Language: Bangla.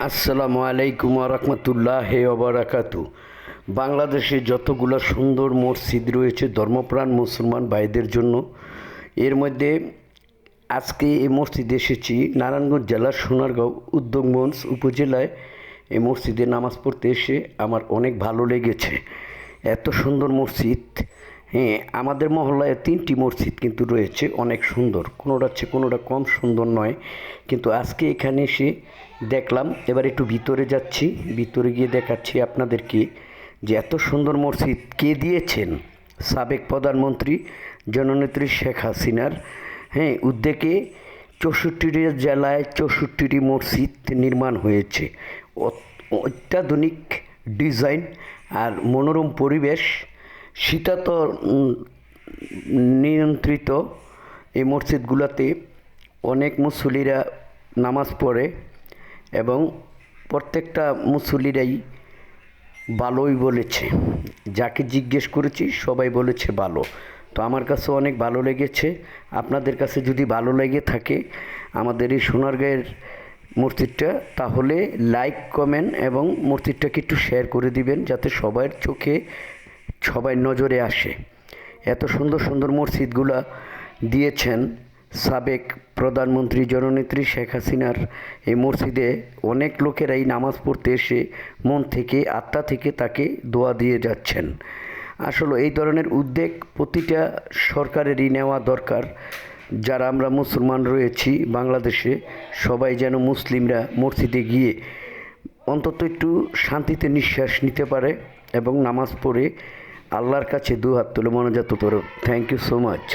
আসসালামু আলাইকুম রহমতুল্লাহি ওয়া বারাকাতু। বাংলাদেশে যতগুলো সুন্দর মসজিদ রয়েছে ধর্মপ্রাণ মুসলমান ভাইদের জন্য, এর মধ্যে আজকে এই মসজিদে এসেছি নারায়ণগঞ্জ জেলার সোনারগাঁও উদ্যোগগঞ্জ উপজেলায়। এই মসজিদে নামাজ পড়তে এসে আমার অনেক ভালো লেগেছে। এত সুন্দর মসজিদ। হ্যাঁ, আমাদের মহল্লায় 3টি মসজিদ কিন্তু রয়েছে, অনেক সুন্দর, কোনোটা চেয়ে কোনোটা কম সুন্দর নয়। কিন্তু আজকে এখানে এসে দেখলাম। এবার একটু ভিতরে যাচ্ছি, ভিতরে গিয়ে দেখাচ্ছি আপনাদেরকে যে এত সুন্দর মসজিদ কে দিয়েছেন। সাবেক প্রধানমন্ত্রী জননেত্রী শেখ হাসিনার উদ্যোগে 64টি জেলায় 64টি মসজিদ নির্মাণ হয়েছে। অত্যাধুনিক ডিজাইন আর মনোরম পরিবেশ, শীতাতপ নিয়ন্ত্রিত এই মসজিদগুলোতে অনেক মুসল্লিরা নামাজ পড়ে এবং প্রত্যেকটা মুসল্লিরাই ভালোই বলেছে। যাকে জিজ্ঞেস করেছি সবাই বলেছে ভালো। তো আমার কাছে অনেক ভালো লেগেছে। আপনাদের কাছে যদি ভালো লেগে থাকে আমাদের এই সোনারগাঁয়ের মসজিদটা, তাহলে লাইক কমেন্ট এবং মসজিদটাকে একটু শেয়ার করে দিবেন, যাতে সবার চোখে সবাই নজরে আসে। এত সুন্দর সুন্দর মসজিদগুলা দিয়েছেন সাবেক প্রধানমন্ত্রী জননেত্রী শেখ হাসিনার এই মসজিদে অনেক লোকেরাই নামাজ পড়তে এসে মন থেকে আত্মা থেকে তাকে দোয়া দিয়ে যাচ্ছেন। আসলে এই ধরনের উদ্যোগ প্রতিটা সরকারেরই নেওয়া দরকার। যারা আমরা মুসলমান রয়েছি বাংলাদেশে, সবাই যেন মুসলিমরা মসজিদে গিয়ে অন্তত একটু শান্তিতে নিঃশ্বাস নিতে পারে এবং নামাজ পড়ে আল্লাহর কাছে দুহাত তুলে মোনাজাত করে। Thank you so much.